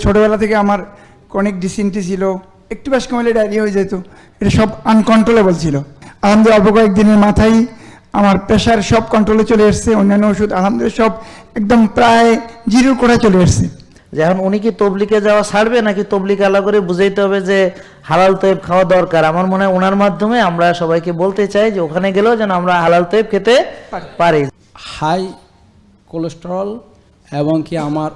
ছোটোবেলা থেকে আমার ক্রনিক ডিসেন্ট্রি ছিল, একটু বেশ কমলে ডায়রিয়া হয়ে যেত, এটা সব আনকন্ট্রোলেবল ছিল। আলহামদুলিল্লাহ অল্প কয়েকদিনের মাথায় আমার প্রেশার সব কন্ট্রোলে চলে এসছে, অন্যান্য ওষুধ আলহামদুলিল্লাহ সব একদম প্রায় জিরোর কোঠায় চলে এসছে। এখন উনি কি তবলিকে যাওয়া ছাড়বে নাকি তবলিক আলাদা করে বুঝাইতে হবে যে হালাল তৈব খাওয়া দরকার? আমার মনে হয় ওনার মাধ্যমে আমরা সবাইকে বলতে চাই যে ওখানে গেলেও যেন আমরা হালাল তৈব খেতে পারি। হাই কোলেস্টেরল এবং কি আমার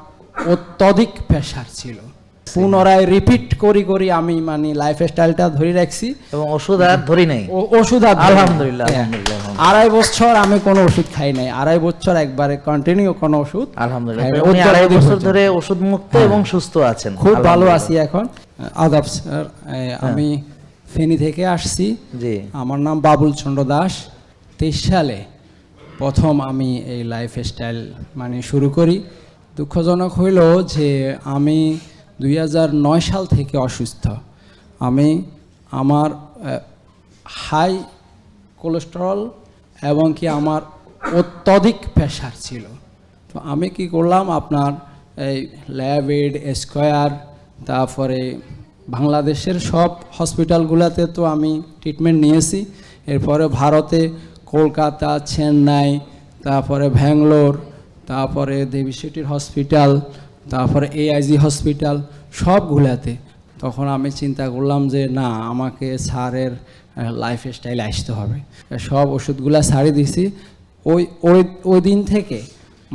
অত্যধিক প্রেশার ছিল, পুনরায় রিপিট করি আমি মানে লাইফস্টাইলটা ধরে রাখছি এবং ওষুধ আর ধরি নাই। ওষুধ আর আলহামদুলিল্লাহ, হ্যাঁ। আলহামদুলিল্লাহ। 2.5 বছর আমি কোনো ওষুধ খাই নাই, 2.5 বছর একবারে কন্টিনিউ কোনো ওষুধ আলহামদুলিল্লাহ। খাই নাই। উনি 2.5 বছর পর্যন্ত। ধরে ওষুধ মুক্ত এবং সুস্থ আছেন, খুব ভালো আলহামদুলিল্লাহ। আছি এখন। আদাব স্যার, আমি ফেনী থেকে আসছি। জি, আমার নাম বাবুল চন্দ্র দাস। 23 সালে প্রথম আমি এই লাইফস্টাইল মানে শুরু করি। দুঃখজনক হইল যে আমি 2009 সাল থেকে অসুস্থ। আমার হাই কোলেস্টেরল এবং কি আমার অত্যধিক প্রেশার ছিল। তো আমি কি করলাম, আপনার এই ল্যাবেড স্কয়ার, তারপরে বাংলাদেশের সব হসপিটালগুলোতে তো আমি ট্রিটমেন্ট নিয়েছি। এরপরে ভারতে কলকাতা, চেন্নাই, তারপরে ব্যাঙ্গালোর, তারপরে দেবী সিটির হসপিটাল, তারপরে AIG হসপিটাল, সবগুলাতে। তখন আমি চিন্তা করলাম যে না, আমাকে স্যারের লাইফস্টাইলে আসতে হবে। সব ওষুধগুলা ছাড়িয়ে দিছি। ওই দিন থেকে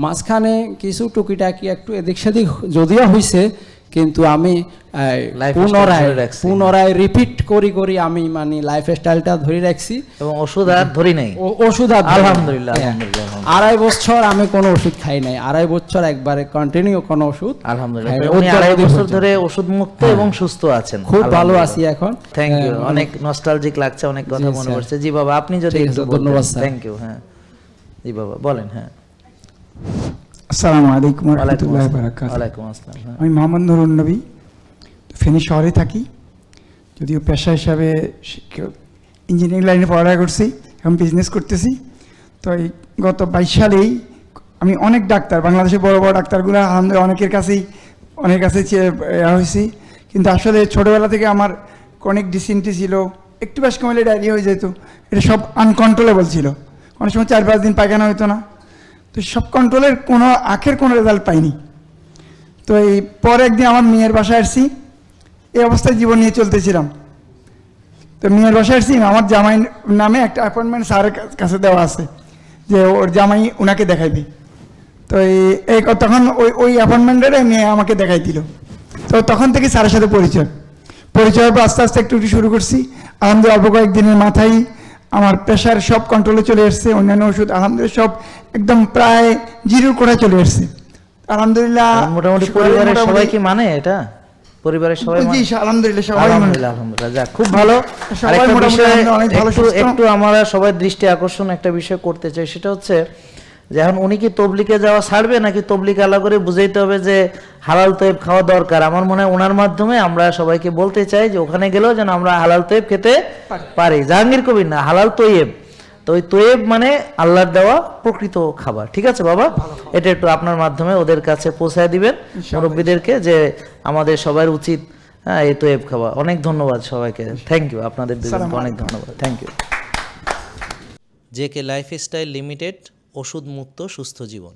মাঝখানে কিছু টুকিটাকি একটু এদিক সেদিক যদিও হয়েছে, কিন্তু আমি পুনরায় রিপিট করি আমি মানে লাইফস্টাইলটা ধরে রাখছি এবং ওষুধ আর ধরি নাই। ওষুধ আর আলহামদুলিল্লাহ, হ্যাঁ। আলহামদুলিল্লাহ। 2.5 বছর আমি কোনো ওষুধ খাই নাই, 2.5 বছর একবারে কন্টিনিউ কোনো ওষুধ আলহামদুলিল্লাহ। খাই নাই। উনি 2.5 বছর ধরে ওষুধ মুক্ত এবং সুস্থ আছেন, খুব ভালো আছি এখন। Thank you. অনেক নস্টালজিক লাগছে, অনেক কথা মনে পড়ছে। জি বাবা, আপনি যদি একটু বলতেন। ধন্যবাদ স্যার। Thank you. হ্যাঁ জি বাবা, বলেন। হ্যাঁ, আসসালামু আলাইকুম ওয়ালাইকুম রহমতুল্লাহ আসসালাম। বারাকাতুহু। ওয়ালাইকুম আসসালাম। হ্যাঁ, আমি মোহাম্মদ নুরুন নবী, ফেনী শহরে থাকি। যদিও পেশা হিসাবে ইঞ্জিনিয়ারিং লাইনে পড়াশোনা করছি, এখন বিজনেস করতেছি। তো এই গত 22 সালেই আমি অনেক ডাক্তার, বাংলাদেশের বড় বড় ডাক্তারগুলো আলহামদুলিল্লাহ অনেকের কাছে হয়েছি, কিন্তু আসলে ছোটোবেলা থেকে আমার ক্রনিক ডিসেন্ট্রি ছিল, একটু বেশ কমলে ডায়রিয়া হয়ে যেত, এটা সব আনকন্ট্রোলেবল ছিল। অনেক সময় 4-5 দিন পায়খানা হতো না। তো সব কন্ট্রোলের কোনো আখের কোনো রেজাল্ট পাইনি। তো এই পরে একদিন আমার মেয়ের বাসায় আসছি, এই অবস্থায় জীবন নিয়ে চলতেছিলাম। তো মেয়ের বাসায় আসছি, আমার জামাই নামে একটা অ্যাপয়েন্টমেন্ট স্যারের কাছে দেওয়া আছে যে ওর জামাই ওনাকে দেখাইবে। তো এই তখন ওই অ্যাপয়েন্টমেন্টের মেয়ে আমাকে দেখাই দিল। তো তখন থেকে স্যারের সাথে পরিচয়ের পর আস্তে আস্তে একটু শুরু করছি। আলহামদুলিল্লাহ অল্প কয়েকদিনের মাথায় আমার প্রেশার সব কন্ট্রোলে চলে এসছে, অন্যান্য ওষুধ আলহামদুলিল্লাহ সব একদম প্রায় জিরোর কোঠায় চলে এসছে আলহামদুলিল্লাহ। মোটামুটি পরিবারের সবাই কি মানে এটা? পরিবারের সবাই জি আলহামদুলিল্লাহ সবাই আলহামদুলিল্লাহ। যাক, খুব ভালো। সবাই আরেকটা মোটামুটি বিষয় অনেক ভালো সুস্থ। একটু আমরা সবাই দৃষ্টি আকর্ষণ একটা বিষয় করতে চাই, সেটা হচ্ছে যে এখন উনি কি তবলিকে যাওয়া ছাড়বে নাকি তবলিক আলাদা করে বুঝাইতে হবে যে হালাল তৈব খাওয়া দরকার? আমার মনে হয় ওনার মাধ্যমে আমরা সবাইকে বলতে চাই যে ওখানে গেলেও যেন আমরা হালাল তৈব খেতে পারি। জাহাঙ্গীর কবির না, হালাল তৈব। তো ওই তৈব মানে আল্লাহর দেওয়া প্রকৃত খাবার। ঠিক আছে বাবা, এটা একটু আপনার মাধ্যমে ওদের কাছে পৌঁছায় দিবেন, মুরব্বীদেরকে, যে আমাদের সবার উচিত এই তৈব খাওয়া। অনেক ধন্যবাদ সবাইকে। থ্যাংক ইউ, আপনাদের দুজনকে অনেক ধন্যবাদ। Thank you. JK lifestyle limited, ওষুধ মুক্ত সুস্থ জীবন।